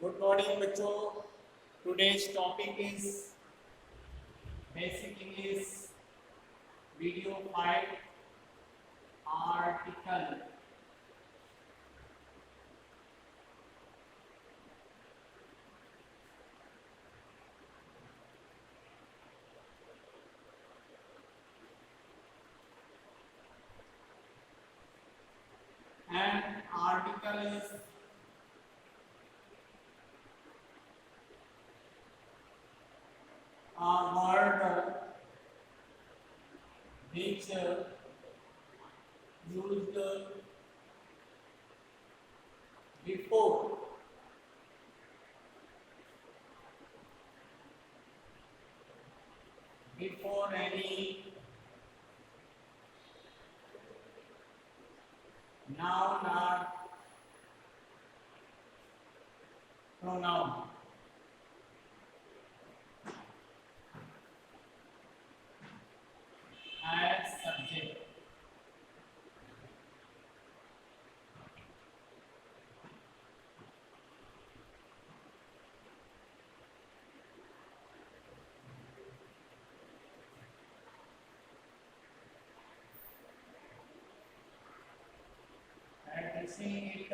Good morning बच्चों। Today's topic is basic English video 5 article. An article is a word which used before any noun or pronoun as subject. And seeing it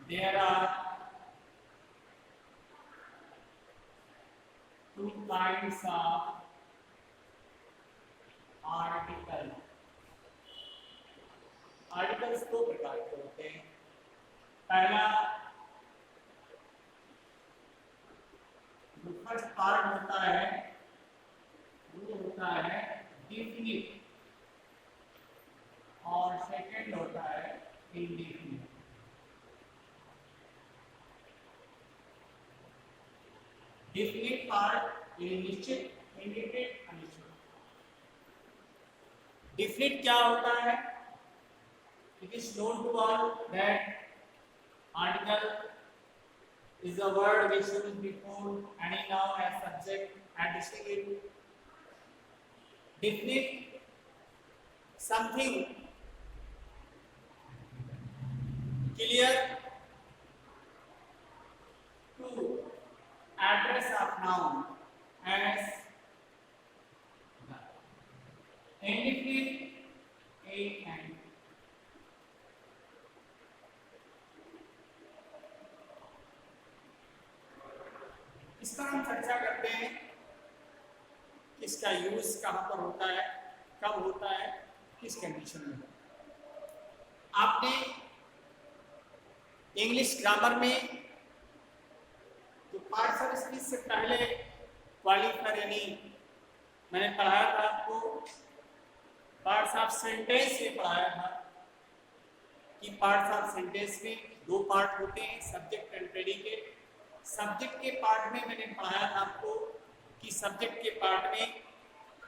there are two kinds of article. Articles दो प्रकार के होते हैं। पहला जो first part होता है वो होता है डिफिनिट और सेकंड होता है इंडेफिनिट। डिफिनिट पार्ट निश्चित, इंडेफिनिट अनिश्चित। डिफिनिट क्या होता है? It is known to all that article is a word which is before any noun as subject and distinct. Definite something clear to address of noun as indefinite a and इसका हम चर्चा करते हैं इसका use कहाँ पर होता है, कब होता है, किस कंडीशन में। आपने इंग्लिश ग्रामर में जो पार्ट्स ऑफ स्पीच से पहले क्वालिफायर यानी मैंने पढ़ाया था आपको, पार्ट्स ऑफ सेंटेंस में पढ़ाया था कि पार्ट्स ऑफ सेंटेंस में दो पार्ट होते हैं, सब्जेक्ट एंड प्रेडिकेट। सब्जेक्ट के पार्ट में मैंने पढ़ाया था आपको कि सब्जेक्ट के पार्ट में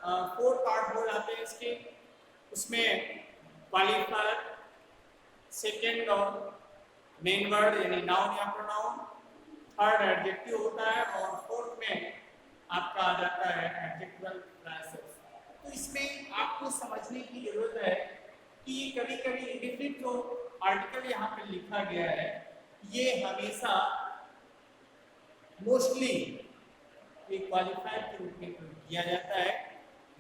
4 पार्ट हो जाते हैं इसके। उसमें क्वालिफायर, सेकेंड और मेन वर्ड यानी नाउन या प्रोनाउन, थर्ड एडजेक्टिव होता है और फोर्थ में आपका आ जाता है एडजेक्टिवल क्लासेस। तो इसमें आपको समझने की जरूरत है कि कभी कभी इंडेफिनिट जो आर्टिकल यहाँ पे लिखा गया है ये हमेशा मोस्टली एक क्वालिफायर के रूप में प्रयोग किया जाता है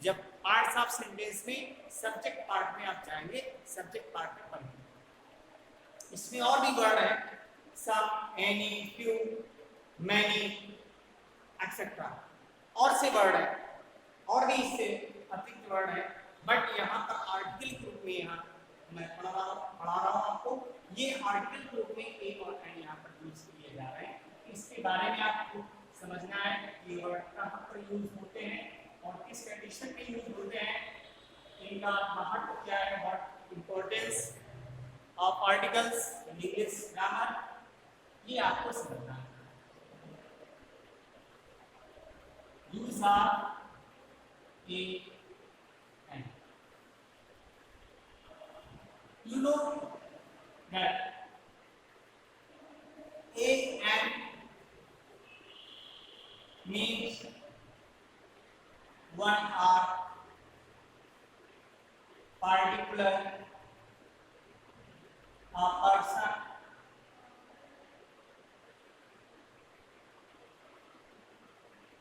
जब पार्ट्स ऑफ सेंटेंस में सब्जेक्ट पार्ट में आप जाएंगे, सब्जेक्ट पार्ट में पढ़ेंगे। इसमें और भी वर्ड है, सम, एनी, फ्यू, मैनी एक्सेट्रा, और से वर्ड है और भी इससे अतिरिक्त वर्ड है, बट यहाँ पर आर्टिकल के रूप में यहाँ मैं पढ़ा रहा हूँ आपको। ये आर्टिकल के रूप में एक और एंड यहाँ पर यूज किए जा रहे हैं। इसके बारे में आपको समझना है कि वर्ड कहाँ पर यूज होते हैं और किस कंडीशन में यूज होते हैं, इनका महत्व क्या है, what importance of articles in English grammar, ये आपको समझना है। Use of A and, you know that a and means one or particular a person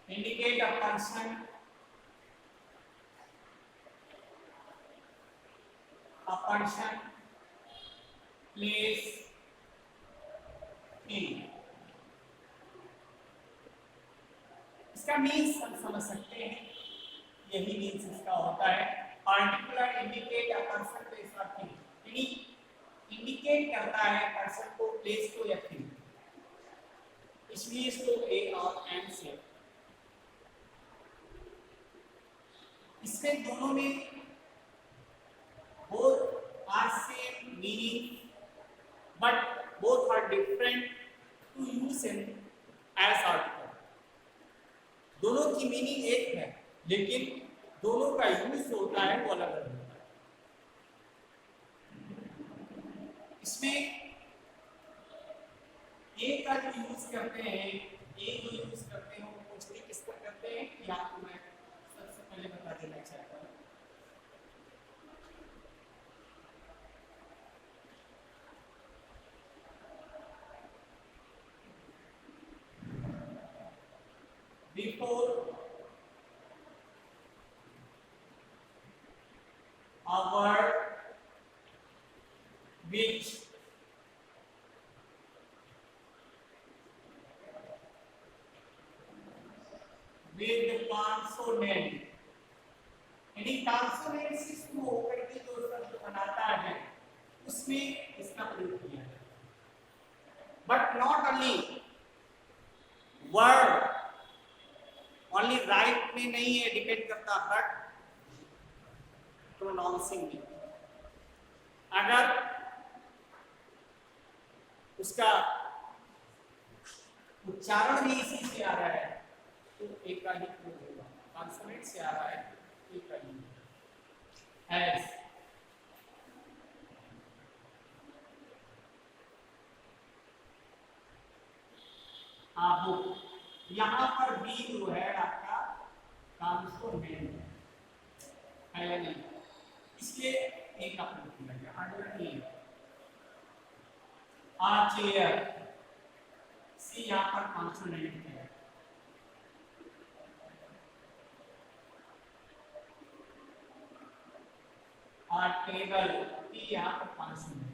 indicate a person, place, thing. इसका मीन्स हम समझ सकते हैं, यही मीन्स इसका होता है। Particular indicate a person place और थिंग, यानी इंडिकेट करता है पर्सन को, प्लेस को या थिंग, इसलिए इसको ए और एंड से। इसमें दोनों में both are same meaning but both are different to use in as article। दोनों की मीनिंग एक है लेकिन दोनों का यूज जो होता है वो अलग अलग होता है। इसमें ए का जो यूज करते हैं, ए जो यूज करते हैं वो पूछते किस पर करते हैं, या आपको मैं सबसे पहले बता देना चाहता हूँ। Before a word which with consonant, यानी consonant से शुरू होकर के जो शब्द बनाता है उसमें इसका प्रयोग किया है। But not only word only right में नहीं है डिपेंड करता, बट प्रोनाउंसिंग में। अगर उसका उच्चारण भी इसी से आ रहा है तो एक का ही प्रयोग होगा। कॉन्सोनेंट से आ रहा है एक का ही एज, बुक, यहाँ पर बी जो है आपका कॉन्सोनेंट है या नहीं, इसलिए एक का प्रयोग किया गया। अंडर ए, आ चेयर, सी यहाँ पर कॉन्सोनेंट है। आ टेबल, टी यहाँ पर consonant.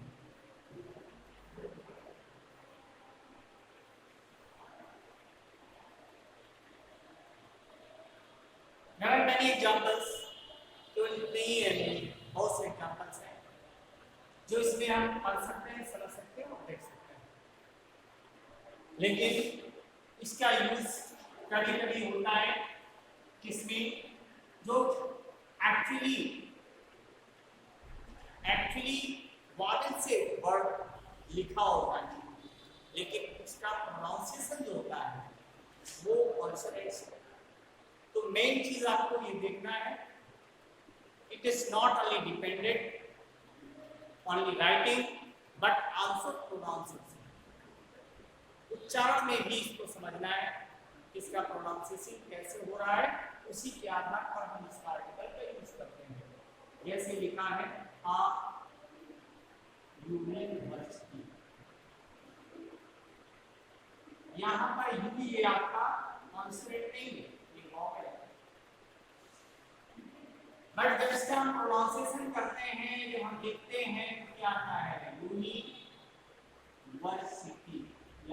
There are many examples, तो नहीं है, बहुत से एग्जाम्पल्स हैं जो इसमें हम पढ़ सकते हैं, समझ सकते हैं और देख सकते हैं। लेकिन इसका यूज कभी कभी होता है किसमें, जो एक्चुअली वॉवेल से वर्ड लिखा होता है लेकिन उसका प्रोनाउंसिएशन जो होता है वो कॉन्सोनेंट से। तो मेन चीज आपको ये देखना है, it is not only dependent only writing but also pronunciation. उच्चारण में भी इसको समझना है, इसका प्रोनाउंसिएशन कैसे हो रहा है, उसी के आधार पर हम इस आर्टिकल का यूज करते हैं। जैसे लिखा है आ यूनिवर्सिटी, यहाँ पर यू ये आपका कॉन्सोनेंट नहीं है, बट जब इसका हम प्रोनाउंसिएशन करते हैं, जब हम लिखते हैं तो क्या आता है, यूनिवर्सिटी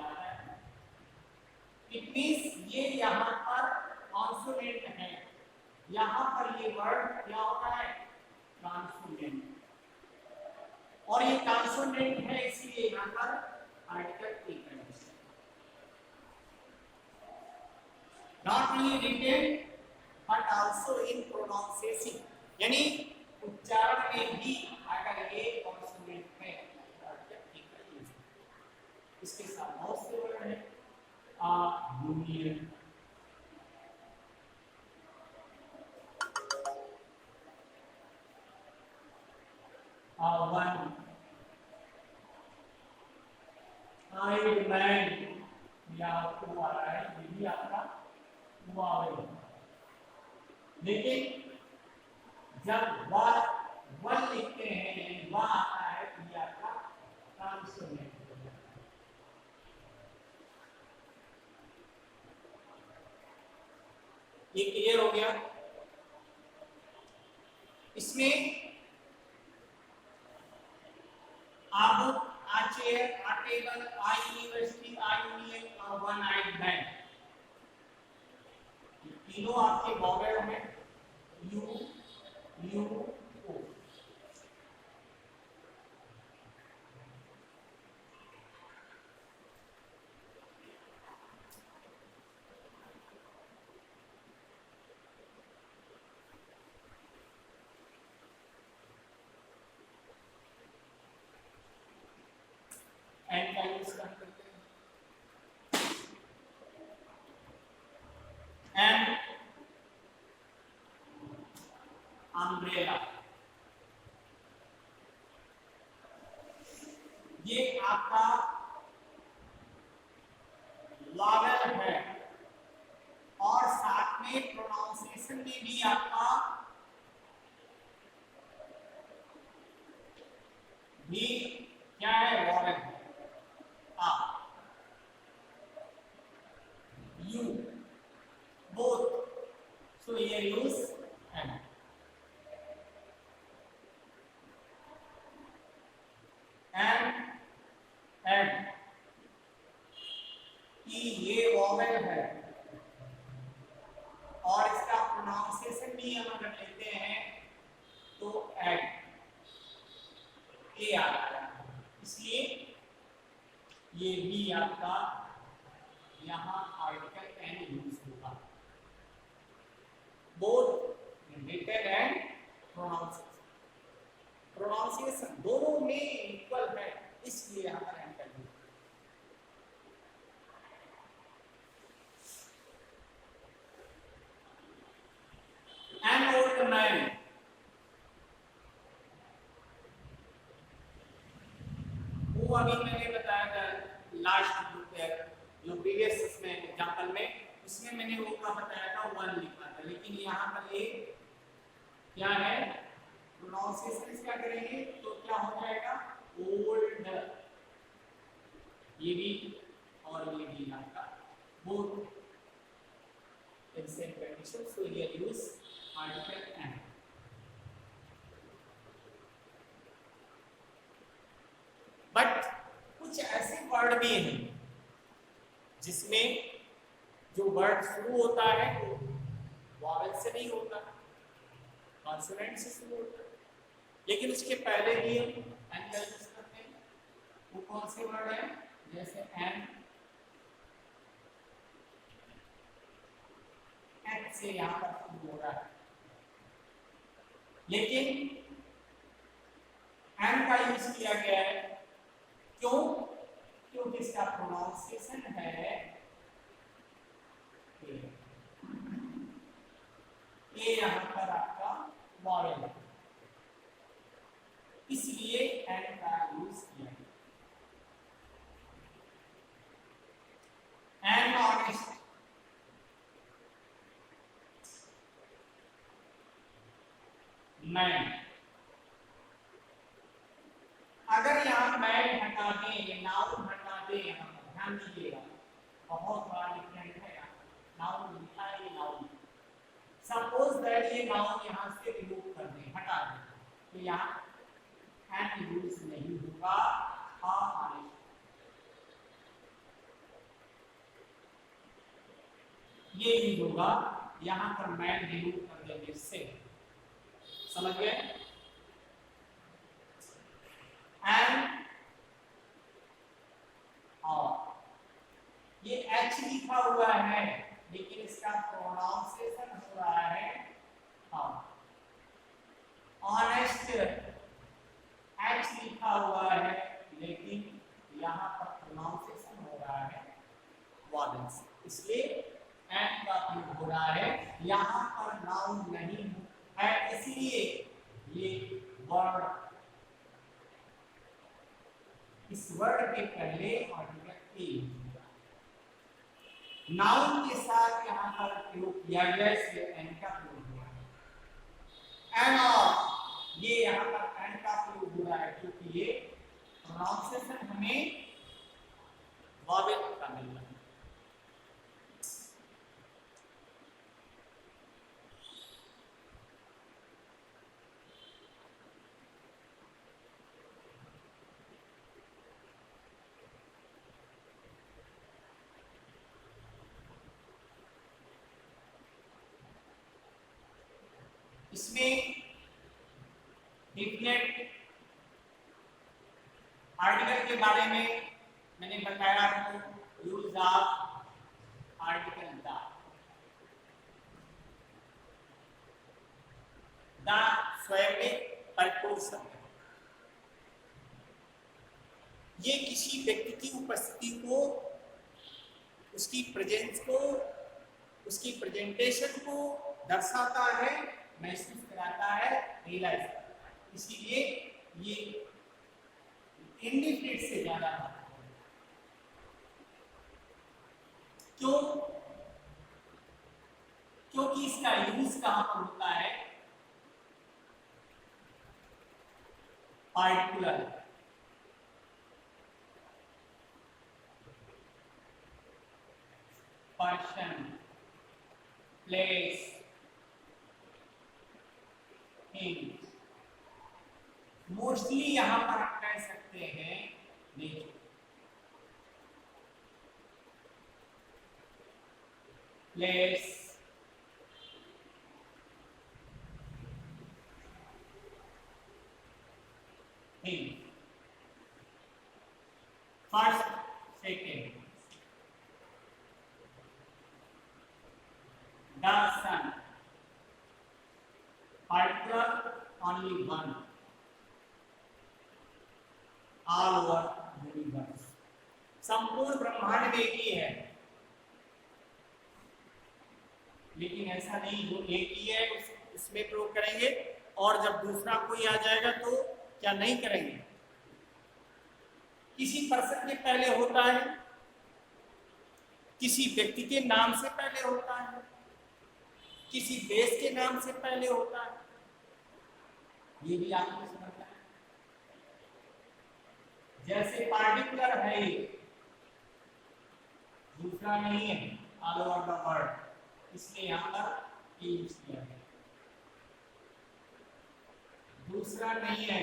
आता है। इट मींस ये यहाँ पर कॉन्सोनेंट है, यहाँ पर ये वर्ड क्या होता है, कॉन्सोनेंट, और ये कॉन्सोनेंट है इसलिए यहाँ पर आर्टिकल एक है। Not only written but also in pronunciation, यानी उच्चारण में भी अगर ये कॉन्सोनेंट है इसके साथ बहुत से वर्ड है, यूनियन, वन, आई मैन, या आपको आ रहा है, ये भी आपका हुआ है। लेकिन जब वन लिखते हैं, वह आता है तो ये आपका ये क्लियर हो गया। इसमें अब आ चेयर, आ टेबल, आ यूनिवर्सिटी, आ यूनियन और वन आइड मैन, तीनों आपके वॉवेल हैं, यू यू ओ। एंड का यूज करते हैं, एंड अम्ब्रेला, ये आपका वॉवेल है और साथ में प्रोनाउंसिएशन में भी आपका भी क्या है, वॉवेल है। आ यू बोथ, सो ये यूज एंड। एंड ये वॉवेल है और इसका प्रोनाउंसिएशन भी हम अगर लेते हैं तो एड, ए आ रहा है, इसलिए ये भी आपका यहाँ आर्टिकल एन यूज होगा, both written and pronunciation. Pronunciation दोनों में इक्वल है, इसलिए यहाँ पर एन का यूज। एन ओल्ड मैन, वो अभी मैंने बताया था लास्ट जो प्रीवियस इसमें एग्जांपल में, उसमें मैंने वो का बताया था वन लिखा था, लेकिन यहाँ पर ये क्या है, प्रोनाउंसिएशन क्या करेंगे तो क्या हो जाएगा, ओल्ड, ये भी और ये भी आपका बोथ इन सेम कंडीशन, सो ये यूज आर्टिकल एंड। बट कुछ ऐसे वर्ड भी हैं जिसमें जो वर्ड शुरू होता है वो वॉवेल से नहीं होता, कॉन्सोनेंट से शुरू होता है, लेकिन उसके पहले भी हम एन का यूज करते हैं। वो कौन से वर्ड है, जैसे एन, एन से यहाँ पर शुरू हो रहा है, लेकिन एन का यूज किया गया है क्यों, क्योंकि इसका प्रोनाउंसिएशन है ये यहाँ पर आपका वॉवेल है, इसलिए एन का यूज किया गया। एन ऑनेस्ट, मैन, अगर यहाँ मैन हटा दें, नाउन हटा दें, यहाँ पर ध्यान दीजिएगा बहुत बड़ा डिफरेंस है, यहाँ नाउन लिखा है, ये नाउन, सपोज दैट ये नाउन यहाँ से रिमूव कर दें, हटा दें, तो यहाँ एन यूज नहीं होगा, ये यूज होगा, यहाँ पर मैन रिमूव कर देंगे से, समझ गए। एंड और ये एच लिखा हुआ है लेकिन इसका प्रोनाउंसिएशन हो रहा है ऑनेस्ट, एच लिखा हुआ है लेकिन यहाँ पर प्रोनाउंसिएशन हो रहा है वॉवेल से, इसलिए एन का प्रयोग हो रहा है, यहाँ पर नाउन नहीं है, इसलिए ये वर्ड, इस वर्ड के पहले आर्टिकल ए, नाउन के साथ यहाँ पर प्रयोग किया गया, इसलिए एन का प्रयोग हुआ है। एन और ये यहाँ पर एन का प्रयोग हो रहा है क्योंकि ये प्रोनाउंसिएशन हमें वॉवेल का मिल रहा है। इसमें डिफिनेट आर्टिकल के बारे में मैंने बताया आपको, यूज ऑफ आर्टिकल द स्वयं में परिपूर्ण शब्द, ये किसी व्यक्ति की उपस्थिति को, उसकी प्रेजेंस को, उसकी प्रेजेंटेशन को दर्शाता है, महसूस कराता है, रियलाइज करता है। इसीलिए ये इंडिफिनिट से ज्यादा क्यों? क्योंकि इसका यूज कहां पर होता है? Particular, person, place, thing. Mostly यहां पर आप कह सकते हैं nature, place, thing. First, second, the sun, particular, only one, all over universe। संपूर्ण ब्रह्मांड में एक ही है, लेकिन ऐसा नहीं जो एक ही है उसमें प्रयोग करेंगे, और जब दूसरा कोई आ जाएगा तो क्या नहीं करेंगे? किसी पर्सन के पहले होता है, किसी व्यक्ति के नाम से पहले होता है, किसी देश के नाम से पहले होता है, ये भी आपको समझना है। जैसे पार्टिकुलर है ये, दूसरा नहीं है, ऑल ओवर द वर्ल्ड, इसलिए यहां पर यूज किया है। दूसरा नहीं है,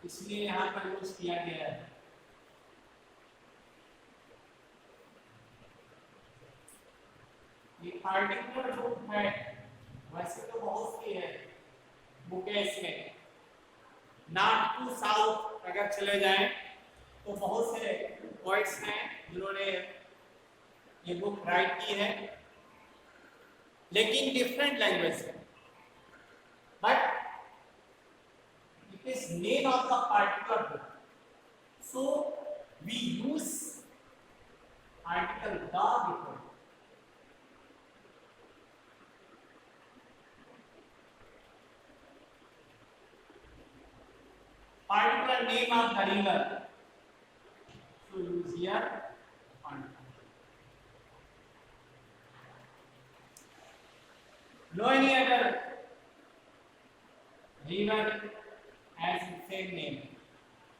इसलिए यहां पर यूज किया गया है। ये पार्टिकुलर जो है, वैसे तो बहुत सी है बुकेस में। नॉर्थ टू साउथ अगर चले जाएं तो बहुत से पोइट्स हैं जिन्होंने ये बुक राइट की है, लेकिन डिफरेंट लैंग्वेज में। But it is name of the particular book, so we use article the before. Particular name of the river, so use here particular. No any other river has the same name,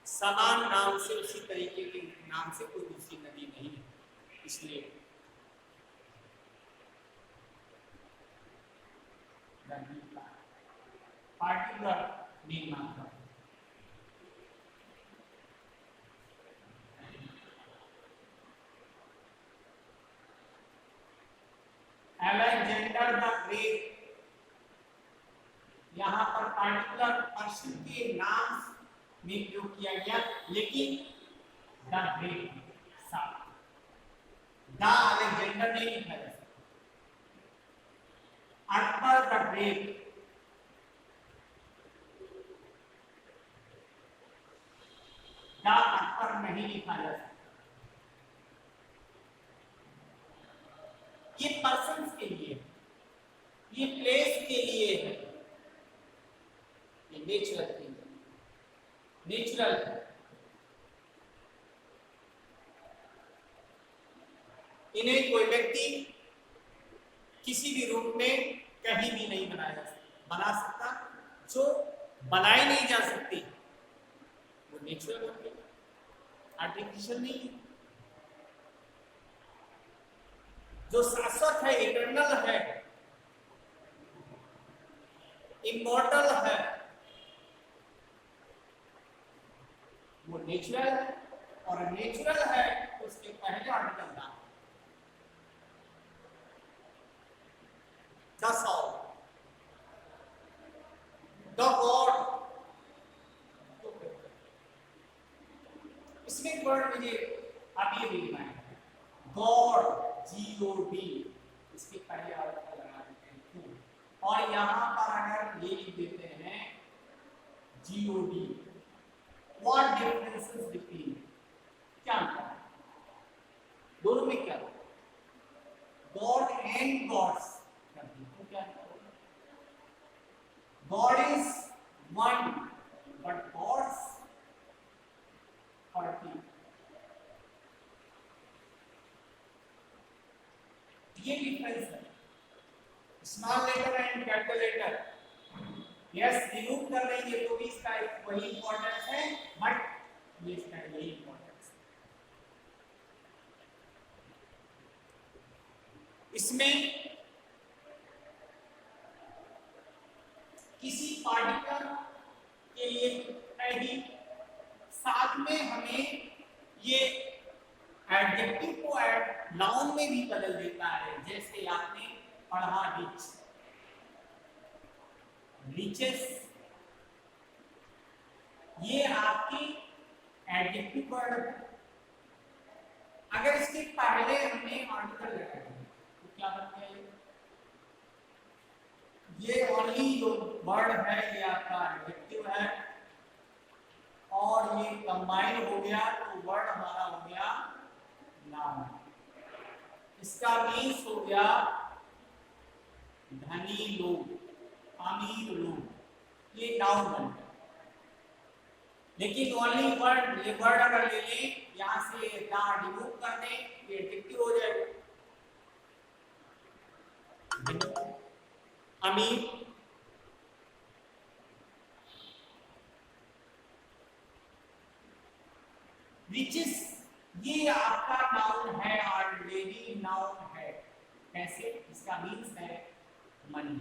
समान नाम से, उसी तरीके के नाम से कोई दूसरी नदी नहीं है, इसलिए particular name of the Alexander the great, यहां पर पार्टिकुलर पर्सन के नाम में प्रयोग किया गया, लेकिन द ग्रेट सा, द अलेक्जेंडर नहीं लिखा जा सकता। Akbar the great, the Akbar नहीं लिखा जा सकता। ये पर्सन्स के लिए, ये प्लेस के लिए है, ये नेचुरल थिंग, नेचुरल है। इन्हें कोई व्यक्ति किसी भी रूप में कहीं भी नहीं बना सकता। जो बनाई नहीं जा सकती वो नेचुरल होती है, आर्टिफिशियल नहीं है। जो शाश्वत है, इटर्नल है, इमॉर्टल है, वो नेचुरल है, और नेचुरल है तो उसके पहले आर्टिकल था द सॉल, मुझे अब ये लिखना है गॉड, GOD, इसके पहले अर्थ लगा देते हैं टू, और यहाँ पर अगर ये लिख देते हैं GOD, व्हाट डिफरेंसेस बिटवीन, क्या अंतर है दोनों में, क्या गॉड एंड गॉड्स कर दी तो क्या God is one but gods 40, ये डिफरेंस है small letter and capital letter. Yes remove कर देंगे तो भी इसका वही इंपॉर्टेंस है, बट ये इसका यही इंपॉर्टेंस है। इसमें किसी पार्टिकल के लिए आईडी, साथ में हमें ये एडजेक्टिव को नाउन में भी बदल देता है। जैसे आपने पढ़ा रिच, रिचेस, ये आपकी एडजेक्टिव वर्ड है। अगर इसके पहले हमने आर्टिकल लगा दिया तो क्या बनता है, ये ओनली जो वर्ड है ये आपका एडजेक्टिव है, और ये कंबाइन हो गया तो वर्ड हमारा हो गया नाउन। इसका मीन्स हो गया धनी लोग, अमीर लोग, ये नाउन बन गया। लेकिन ओनली वर्ड, ये वर्ड अगर ले लें यहां से ना रिमूव कर दें, ये एडजेक्टिव हो जाएगा। अमीर, रिचेस, ये आपका नाउन है, ऑलरेडी नाउन है। कैसे, इसका मीन्स है मनी,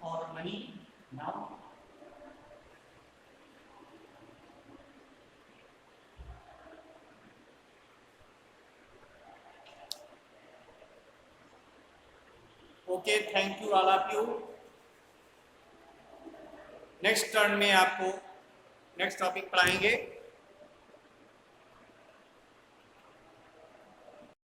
और money noun. Okay, thank you all of you. Next turn में आपको नेक्स्ट टॉपिक पढ़ाएंगे।